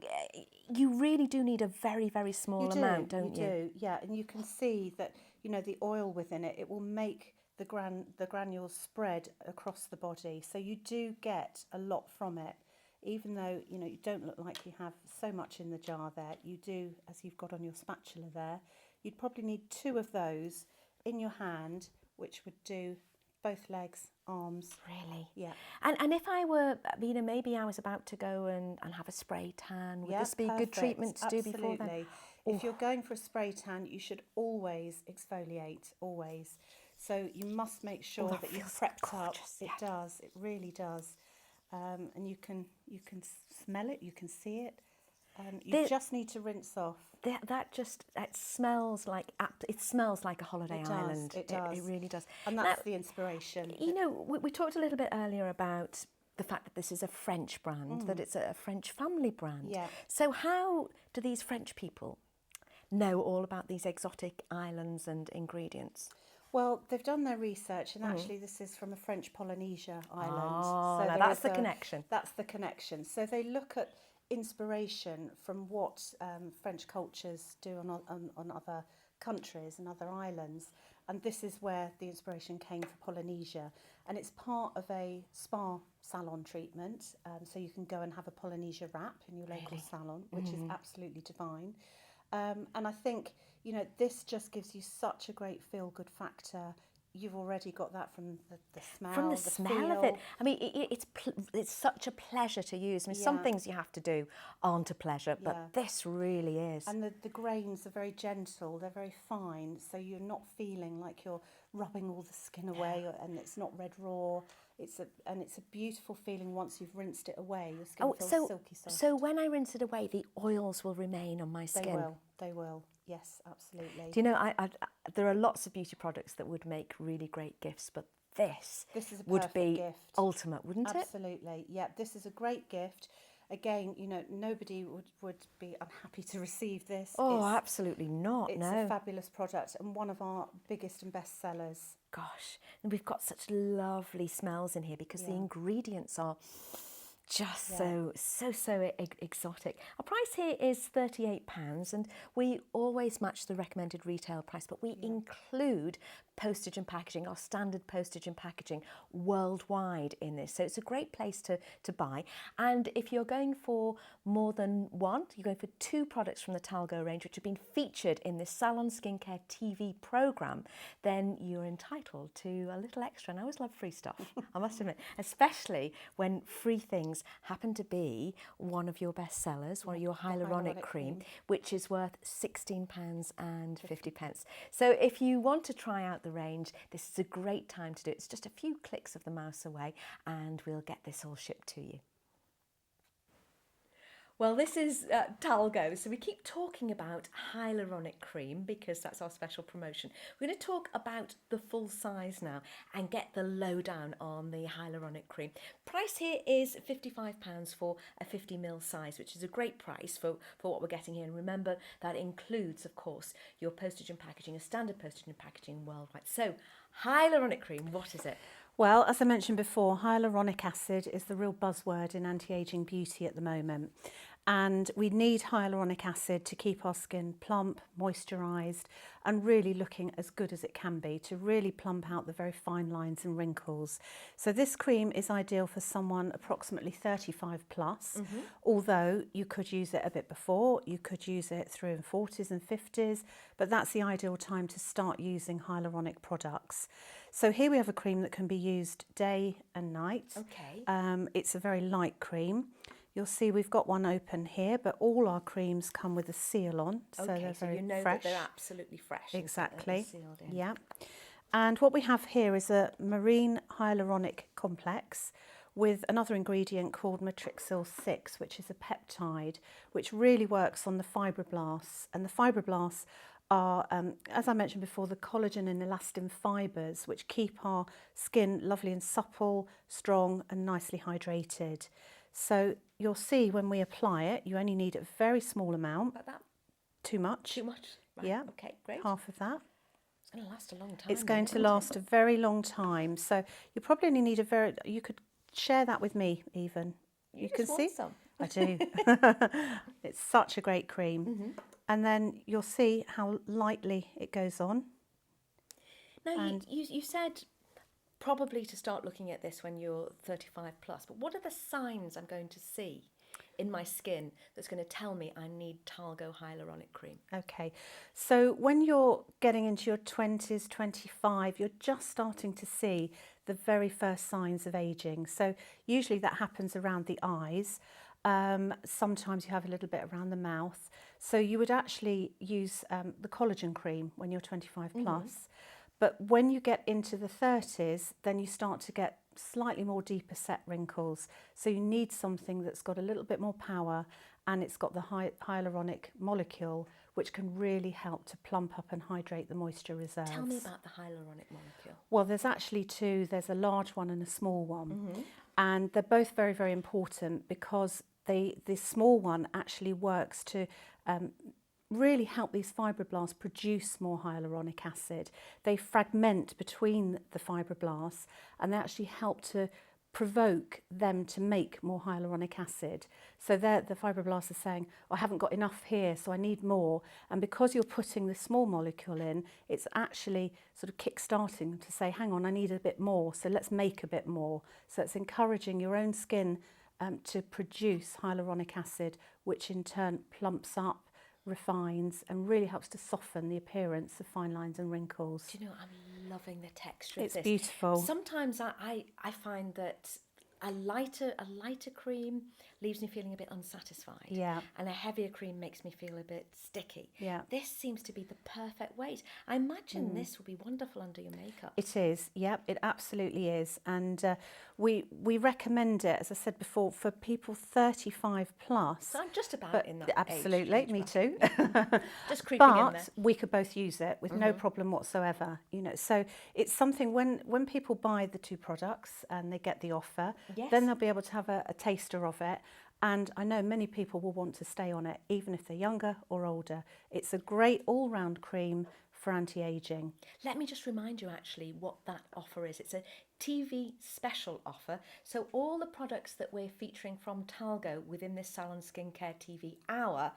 you really do need a very, very small amount, don't you? You do, yeah. And you can see that, you know, the oil within it, it will make the granules spread across the body. So you do get a lot from it. Even though, you know, you don't look like you have so much in the jar there, you do, as you've got on your spatula there, you'd probably need 2 of those in your hand, which would do both legs, arms. Really? Yeah. And if I were, you know, maybe I was about to go and have a spray tan, would this be a good treatment to do before then? Absolutely. If you're going for a spray tan, you should always exfoliate, always. So you must make sure that you've prepped up. It does, it really does. And you can smell it, you can see it. You just need to rinse off. It smells like a holiday island. It does. It really does. And that's the inspiration. You know, we talked a little bit earlier about the fact that this is a French brand, that it's a French family brand. Yeah. So how do these French people know all about these exotic islands and ingredients? Well, they've done their research, and actually this is from a French Polynesia island. Oh, so now that's the connection. That's the connection. So they look at inspiration from what French cultures do on other countries and other islands. And this is where the inspiration came for Polynesia. And it's part of a spa salon treatment. So you can go and have a Polynesia wrap in your local salon, which is absolutely divine. And I think, you know, this just gives you such a great feel-good factor. You've already got that from the smell, from the smell feel. of it. I mean, it's such a pleasure to use. I mean, some things you have to do aren't a pleasure, but this really is. And the grains are very gentle, they're very fine, so you're not feeling like you're rubbing all the skin away and it's not red raw. It's a beautiful feeling once you've rinsed it away. Your skin feels silky soft. So when I rinse it away, the oils will remain on my skin. They will. Yes, absolutely. Do you know, there are lots of beauty products that would make really great gifts, but this is a would perfect be gift. ultimate, wouldn't it? Absolutely. Yeah, this is a great gift. Again, you know, nobody would be unhappy to receive this. Oh, absolutely not. It's a fabulous product and one of our biggest and best sellers. Gosh, and we've got such lovely smells in here because the ingredients are just so exotic. Our price here is £38 and we always match the recommended retail price, but we include postage and packaging, our standard postage and packaging worldwide in this. So it's a great place to buy. And if you're going for more than one, you're going for 2 products from the Thalgo range, which have been featured in this Salon Skincare TV programme, then you're entitled to a little extra. And I always love free stuff, I must admit, especially when free things happen to be one of your best sellers, one of your hyaluronic cream, which is worth £16.50. So if you want to try out the range, this is a great time to do it. It's just a few clicks of the mouse away and we'll get this all shipped to you. Well, this is Thalgo, so we keep talking about hyaluronic cream because that's our special promotion. We're going to talk about the full size now and get the lowdown on the hyaluronic cream. Price here is £55 for a 50ml size, which is a great price for what we're getting here. And remember, that includes, of course, your postage and packaging, a standard postage and packaging worldwide. So, hyaluronic cream, what is it? Well, as I mentioned before, hyaluronic acid is the real buzzword in anti-aging beauty at the moment. And we need hyaluronic acid to keep our skin plump, moisturised and really looking as good as it can be, to really plump out the very fine lines and wrinkles. So this cream is ideal for someone approximately 35 plus, although you could use it a bit before, you could use it through in 40s and 50s, but that's the ideal time to start using hyaluronic products. So here we have a cream that can be used day and night. Okay. It's a very light cream. You'll see we've got one open here, but all our creams come with a seal on, so they're very you know fresh. that they're absolutely fresh. Exactly. Sealed in. Yeah. And what we have here is a marine hyaluronic complex with another ingredient called matrixyl 6, which is a peptide, which really works on the fibroblasts. And the fibroblasts are, as I mentioned before, the collagen and elastin fibres, which keep our skin lovely and supple, strong and nicely hydrated. So you'll see when we apply it, you only need a very small amount. Like that? Too much? Too much? Right. Yeah. Okay, great. Half of that. It's going to last a long time. It's going to last a very long time. So you probably only need you could share that with me even. You can see? Some. I do. It's such a great cream. And then you'll see how lightly it goes on. Now, you said probably to start looking at this when you're 35 plus, but what are the signs I'm going to see in my skin that's going to tell me I need Thalgo hyaluronic cream? Okay, so when you're getting into your 20s, 25, you're just starting to see the very first signs of aging. So usually that happens around the eyes. Sometimes you have a little bit around the mouth. So you would actually use the collagen cream when you're 25 plus. But when you get into the 30s, then you start to get slightly more deeper set wrinkles. So you need something that's got a little bit more power and it's got the hyaluronic molecule, which can really help to plump up and hydrate the moisture reserves. Tell me about the hyaluronic molecule. Well, there's actually 2. There's a large one and a small one. And they're both very, very important because the small one actually works to really help these fibroblasts produce more hyaluronic acid. They fragment between the fibroblasts and they actually help to provoke them to make more hyaluronic acid. So the fibroblasts are saying, I haven't got enough here, so I need more. And because you're putting the small molecule in, it's actually sort of kick-starting them to say, hang on, I need a bit more, so let's make a bit more. So it's encouraging your own skin to produce hyaluronic acid, which in turn plumps up, refines and really helps to soften the appearance of fine lines and wrinkles. Do you know, I'm loving the texture of this. It's beautiful. Sometimes I find that a lighter cream leaves me feeling a bit unsatisfied. Yeah. And a heavier cream makes me feel a bit sticky. Yeah. This seems to be the perfect weight. I imagine this will be wonderful under your makeup. It is, yep, it absolutely is. And we recommend it, as I said before, for people 35 plus. So I'm just about But in that absolutely, age me bracket. too. Just creeping in there. But we could both use it with no problem whatsoever. You know, so it's something when people buy the two products and they get the offer, Yes. then they'll be able to have a taster of it. And I know many people will want to stay on it, even if they're younger or older. It's a great all-round cream for anti-aging. Let me just remind you actually what that offer is. It's a TV special offer. So all the products that we're featuring from Thalgo within this Salon Skincare TV hour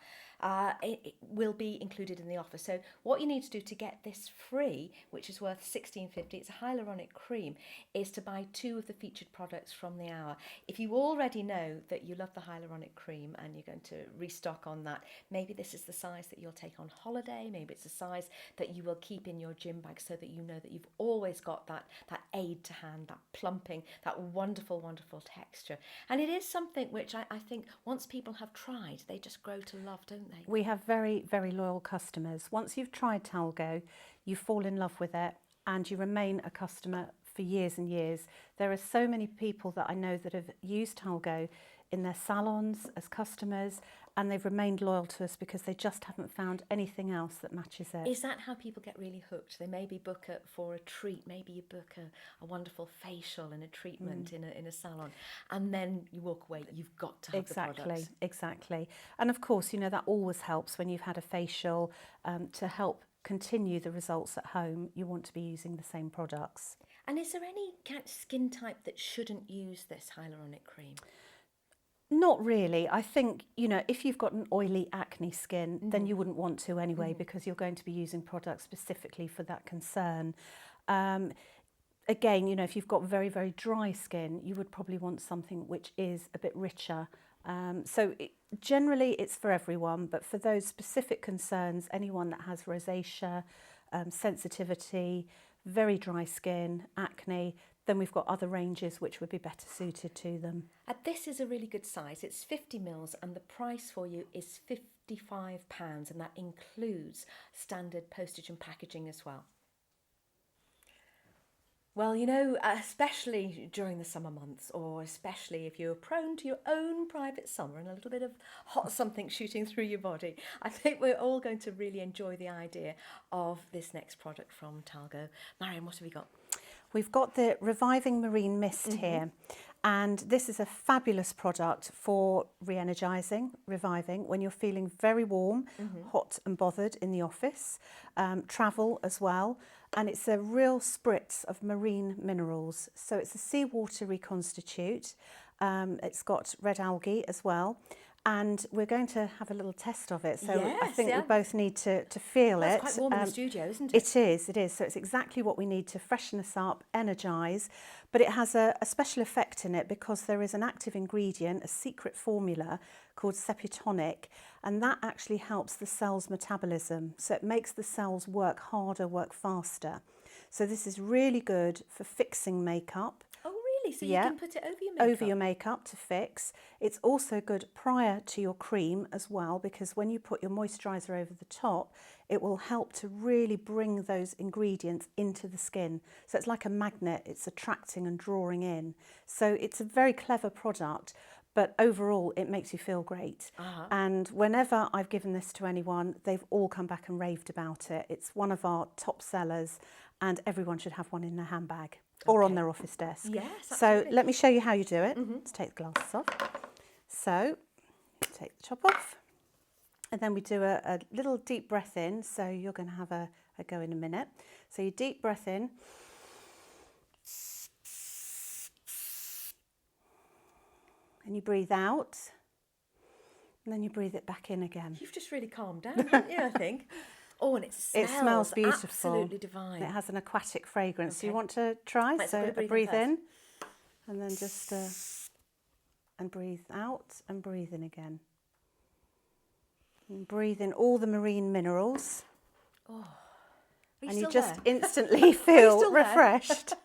it will be included in the offer. So what you need to do to get this free, which is worth $16.50, it's a hyaluronic cream, is to buy 2 of the featured products from the hour. If you already know that you love the hyaluronic cream and you're going to restock on that, maybe this is the size that you'll take on holiday, maybe it's a size that you will keep in your gym bag so that you know that you've always got that aid to hand, that plumping, that wonderful, wonderful texture. And it is something which I think once people have tried, they just grow to love, don't they? We have very, very loyal customers. Once you've tried Thalgo, you fall in love with it and you remain a customer for years and years. There are so many people that I know that have used Thalgo in their salons as customers, and they've remained loyal to us because they just haven't found anything else that matches it. Is that how people get really hooked? They maybe book it for a treat, maybe you book a wonderful facial and a treatment in a salon, and then you walk away, you've got to have the products. Exactly. And of course, you know, that always helps when you've had a facial to help continue the results at home. You want to be using the same products. And is there any skin type that shouldn't use this hyaluronic cream? Not really. I think, you know, if you've got an oily acne skin, then you wouldn't want to anyway, because you're going to be using products specifically for that concern. Again, you know, if you've got very, very dry skin, you would probably want something which is a bit richer. Generally, it's for everyone, but for those specific concerns, anyone that has rosacea, sensitivity, very dry skin, acne, then we've got other ranges which would be better suited to them. This is a really good size. It's 50 mils and the price for you is £55, and that includes standard postage and packaging as well. Well, you know, especially during the summer months, or especially if you're prone to your own private summer and a little bit of hot something shooting through your body, I think we're all going to really enjoy the idea of this next product from Thalgo. Marion, what have we got? We've got the Reviving Marine Mist here, and this is a fabulous product for re-energising, reviving, when you're feeling very warm, hot and bothered in the office, travel as well. And it's a real spritz of marine minerals. So it's a seawater reconstitute. It's got red algae as well. And we're going to have a little test of it. So yes, I think we both need to feel it. It's quite warm in the studio, isn't it? It is. So it's exactly what we need to freshen us up, energise. But it has a special effect in it because there is an active ingredient, a secret formula called seputonic, and that actually helps the cell's metabolism. So it makes the cells work harder, work faster. So this is really good for fixing makeup. So you can put it over your makeup? Over your makeup to fix. It's also good prior to your cream as well, because when you put your moisturiser over the top, it will help to really bring those ingredients into the skin. So it's like a magnet, it's attracting and drawing in. So it's a very clever product, but overall it makes you feel great. And whenever I've given this to anyone, they've all come back and raved about it. It's one of our top sellers, and everyone should have one in their handbag. Or on their office desk. Yes, so let me show you how you do it. Let's take the glasses off. So take the top off, and then we do a little deep breath in. So you're going to have a go in a minute. So you deep breath in, and you breathe out, and then you breathe it back in again. You've just really calmed down, haven't you, I think? Oh, and it smells beautiful. Absolutely divine. It has an aquatic fragrance. So you want to try? Let's breathe in, and then just and breathe out and breathe in again. And breathe in all the marine minerals. Oh, and you just instantly feel refreshed.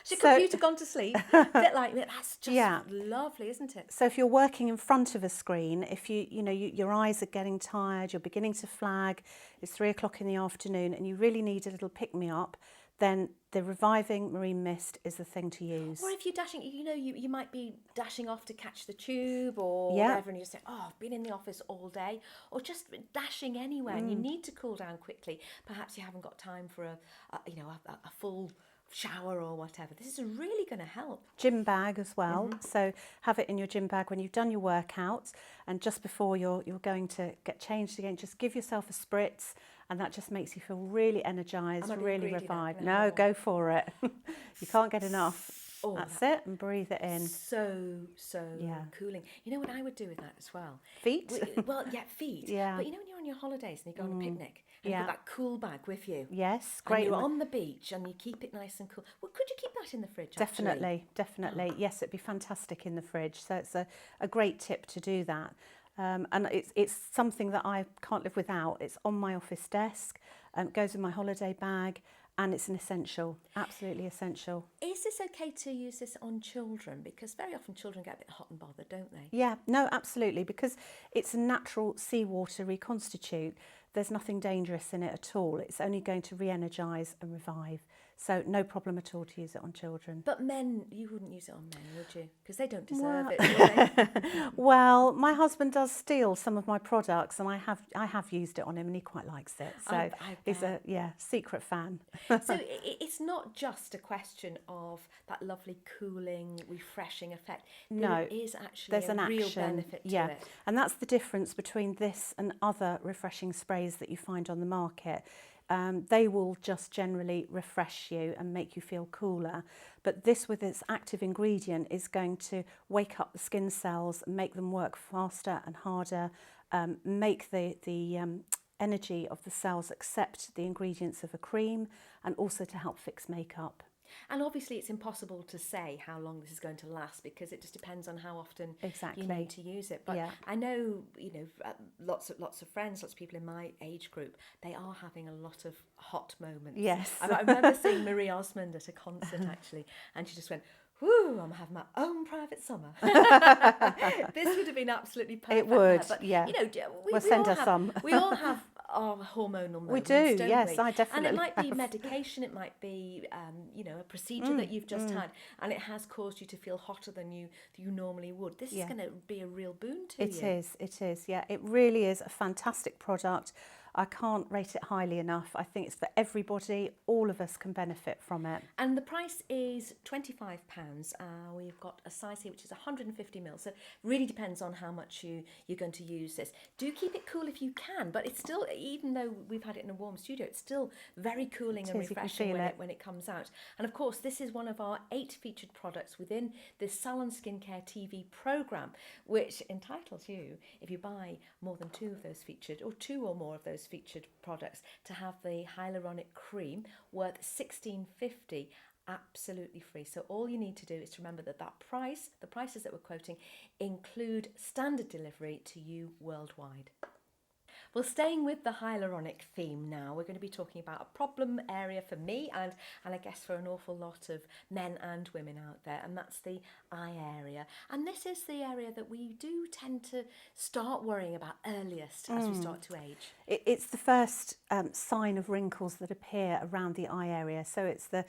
Has your So- computer gone to sleep? A bit like that. That's just Yeah. lovely, isn't it? So if you're working in front of a screen, if your eyes are getting tired, you're beginning to flag, it's 3 o'clock in the afternoon, and you really need a little pick-me-up, then the Reviving Marine Mist is the thing to use. Or if you're dashing, you might be dashing off to catch the tube or Yeah. whatever, and you say, oh, I've been in the office all day, or just dashing anywhere, and you need to cool down quickly. Perhaps you haven't got time for a full shower or whatever. This is really going to help. Gym bag as well. So have it in your gym bag when you've done your workout, and just before you're going to get changed again, just give yourself a spritz, and that just makes you feel really energised, Am I being really greedy now? revived. Can I have No, more? go for it. You can't get enough. Oh, That's it, and breathe it in. So Yeah. cooling. You know what I would do with that as well? Feet? Well, yeah, feet. Yeah. But you know when you're on your holidays and you go on a picnic and Yeah. you've got that cool bag with you? Yes, And great. you're on the beach and you keep it nice and cool. Well, could you keep that in the fridge, actually? Definitely. Yes, it'd be fantastic in the fridge. So it's a great tip to do that. And it's something that I can't live without. It's on my office desk, goes in my holiday bag, and it's an essential, absolutely essential. Is this okay to use this on children? Because very often children get a bit hot and bothered, don't they? Yeah, no, absolutely, because it's a natural seawater reconstitute. There's nothing dangerous in it at all. It's only going to re-energise and revive. So no problem at all to use it on children. But men, you wouldn't use it on men, would you? Because they don't deserve Well- it, do they? Well, my husband does steal some of my products, and I have used it on him, and he quite likes it. So I he's a secret fan. So it's not just a question of that lovely cooling, refreshing effect. No, There is actually There's a an real action, benefit to yeah, it. and that's the difference between this and other refreshing sprays that you find on the market. They will just generally refresh you and make you feel cooler, but this, with its active ingredient, is going to wake up the skin cells, make them work faster and harder, make the energy of the cells accept the ingredients of a cream, and also to help fix makeup. And obviously it's impossible to say how long this is going to last because it just depends on how often Exactly. you need to use it. But Yeah. I know, lots of friends, lots of people in my age group, they are having a lot of hot moments. Yes. I remember seeing Marie Osmond at a concert actually, and she just went, "Woo, I'm having my own private summer." This would have been absolutely perfect. It would, for her. But, yeah. We We'll send all her have, some. We all have our hormonal moments. We do, don't yes, we? I definitely And it might be have. medication, it might be, a procedure that you've just had, and it has caused you to feel hotter than you normally would. This Yeah. is going to be a real boon to you. It is, yeah. It really is a fantastic product. I can't rate it highly enough. I think it's for everybody. All of us can benefit from it. And the price is £25. We've got a size here which is 150 ml. So it really depends on how much you're going to use this. Do keep it cool if you can, but it's still, even though we've had it in a warm studio, it's still very cooling and is, you can refreshing feel when it comes out. And of course, this is one of our 8 featured products within the Salon Skincare TV programme, which entitles you, if you buy more than 2 of those featured, or 2 or more of those featured products, to have the hyaluronic cream worth $16.50 absolutely free. So all you need to do is to remember that the prices that we're quoting include standard delivery to you worldwide. Well, staying with the hyaluronic theme now, we're going to be talking about a problem area for me and I guess for an awful lot of men and women out there, and that's the eye area. And this is the area that we do tend to start worrying about earliest as we start to age. It's the first sign of wrinkles that appear around the eye area. So it's the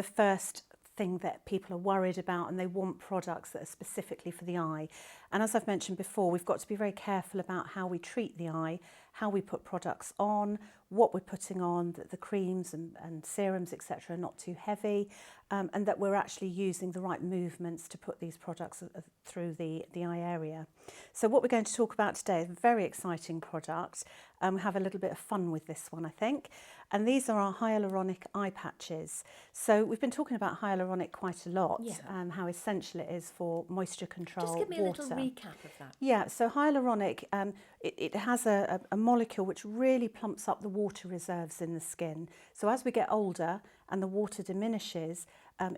first thing that people are worried about, and they want products that are specifically for the eye. And as I've mentioned before, we've got to be very careful about how we treat the eye, how we put products on, what we're putting on, that the creams and serums, etc., are not too heavy, and that we're actually using the right movements to put these products through the eye area. So what we're going to talk about today is a very exciting product. We have a little bit of fun with this one, I think. And these are our hyaluronic eye patches. So we've been talking about hyaluronic quite a lot, how essential it is for moisture control, Just give me water. a little recap of that. Yeah, so hyaluronic, it has a molecule which really plumps up the water reserves in the skin. So as we get older and the water diminishes,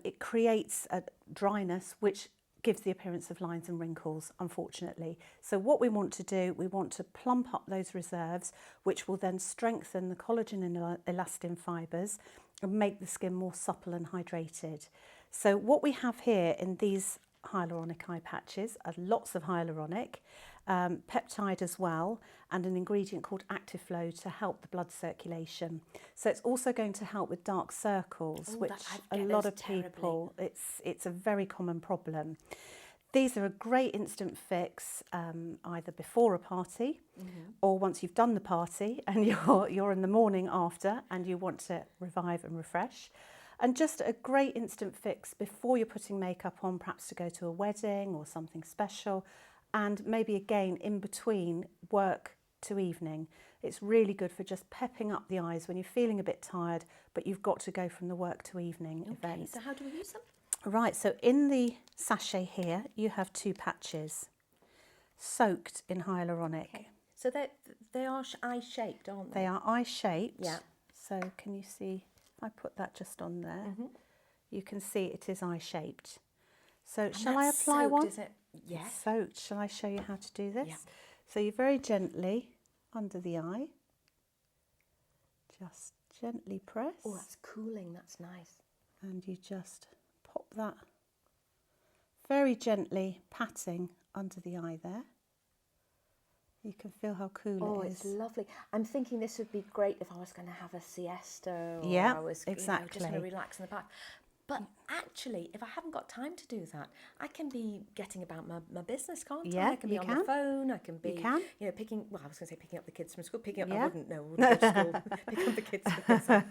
it creates a dryness which gives the appearance of lines and wrinkles, unfortunately. So what we want to do, we want to plump up those reserves, which will then strengthen the collagen and elastin fibres and make the skin more supple and hydrated. So what we have here in these hyaluronic eye patches are lots of hyaluronic, peptide as well, and an ingredient called Active Flow to help the blood circulation. So it's also going to help with dark circles, Oh, which I a get lot those of people, it's a very common problem. These are a great instant fix, either before a party or once you've done the party and you're in the morning after and you want to revive and refresh. And just a great instant fix before you're putting makeup on, perhaps to go to a wedding or something special, and maybe again in between work to evening. It's really good for just pepping up the eyes when you're feeling a bit tired, but you've got to go from the work to evening event. So how do we use them? Right, so in the sachet here, you have 2 patches soaked in hyaluronic. Okay. So they are eye-shaped, aren't they? They are eye-shaped. Yeah. So can you see, if I put that just on there, you can see it is eye-shaped. So And shall I that's apply soaked, one? Is it? Yes. It's soaked. Shall I show you how to do this? Yeah. So you very gently, under the eye, just gently press. Oh, that's cooling. That's nice. And you just pop that very gently, patting under the eye there. You can feel how cool it is. It's lovely. I'm thinking this would be great if I was going to have a siesta or Yeah, I was exactly. just going to relax in the park. But actually, if I haven't got time to do that, I can be getting about my business, can't I? Yeah, I can be you on can. the phone. I can be, You can. picking. Well, I was going to say picking up the kids from school. Picking up, Yeah. I wouldn't go to school. Pick up the kids from school.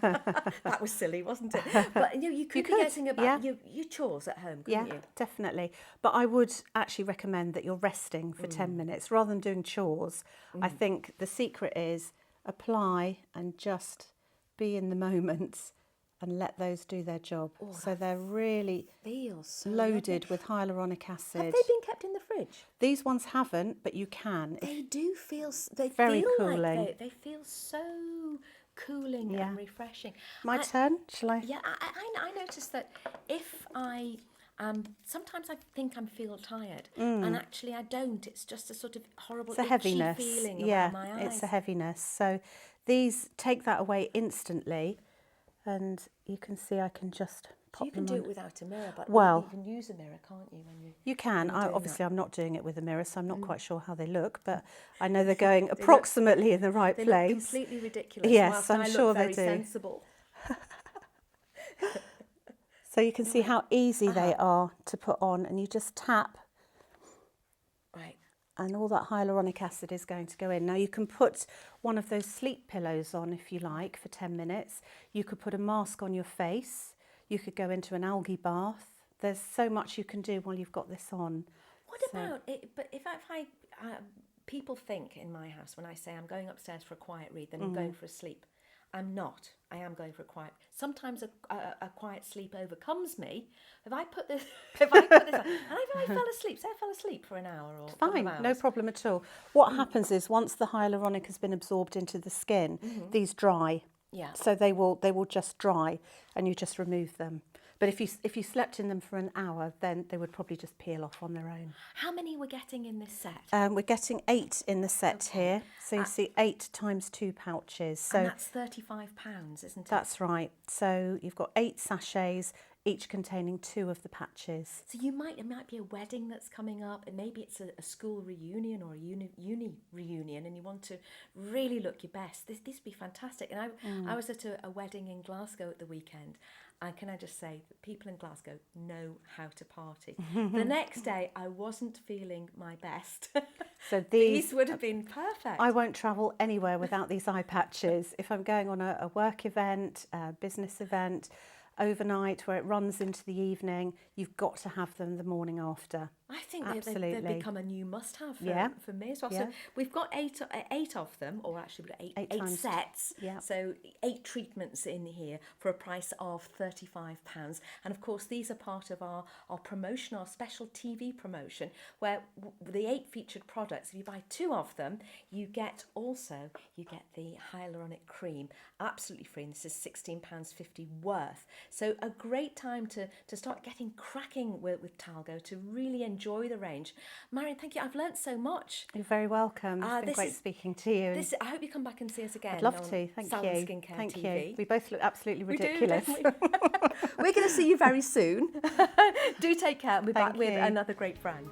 That was silly, wasn't it? But you could be getting about your chores at home, couldn't Yeah, you? definitely. But I would actually recommend that you're resting for 10 minutes rather than doing chores. I think the secret is apply and just be in the moment and let those do their job. So they're really Feels so loaded lovely. with hyaluronic acid. Have they been kept in the fridge? These ones haven't, but you can. They do feel. They Very feel cooling. like they feel so cooling and refreshing. My turn, shall I? Yeah, I noticed that if I sometimes I think I feel tired, and actually I don't. It's just a sort of horrible It's a itchy heaviness. feeling Yeah, around my eyes. it's a heaviness. So these take that away instantly, and you can see I can just pop So you can them do on. it without a mirror, but Well, you can use a mirror, can't you? When you can. when you're doing Obviously, I'm not doing it with a mirror, so I'm not quite sure how they look, but I know they're They going look- approximately in the right they place. look completely ridiculous. Yes, whilst I'm I sure look they very do. sensible. So you can see how easy they are to put on, and you just tap Right. and all that hyaluronic acid is going to go in. Now you can put one of those sleep pillows on if you like for 10 minutes. You could put a mask on your face. You could go into an algae bath. There's so much you can do while you've got this on. What about it? But if I people think in my house when I say I'm going upstairs for a quiet read, then I'm going for a sleep. I'm not. I am going for a quiet. Sometimes a quiet sleep overcomes me. If I put this, on, and if I fell asleep, say I fell asleep for an hour or a couple of Fine, hours. no problem at all. What happens is once the hyaluronic has been absorbed into the skin, these dry. Yeah. So they will just dry, and you just remove them. But if you slept in them for an hour, then they would probably just peel off on their own. How many we're getting in this set? We're getting 8 in the set here. So you see 8 times 2 pouches. So And that's £35, isn't it? that's right. So you've got 8 sachets, each containing 2 of the patches. So it might be a wedding that's coming up, and maybe it's a school reunion or a uni reunion, and you want to really look your best. This would be fantastic. And I was at a wedding in Glasgow at the weekend, and can I just say that people in Glasgow know how to party. The next day, I wasn't feeling my best. So These would have been perfect. I won't travel anywhere without these eye patches. If I'm going on a work event, a business event, overnight where it runs into the evening, you've got to have them the morning after. I think Absolutely. they've become a new must-have for me as well. Yeah. So we've got eight of them, or actually we've got eight times- sets. yeah. So 8 treatments in here for a price of £35. And of course, these are part of our promotion, our special TV promotion, where the 8 featured products, if you buy 2 of them, you get the hyaluronic cream, absolutely free. And this is £16.50 worth. So a great time to start getting cracking with Thalgo, to really enjoy the range. Marion, thank you. I've learnt so much. You're very welcome. It's been great speaking to you. I hope you come back and see us again. I'd love to. Thank Salon you. Skincare Thank TV. you. We both look absolutely We ridiculous. do, don't we? We're going to see you very soon. Do take care. We'll be back with you. another great brand.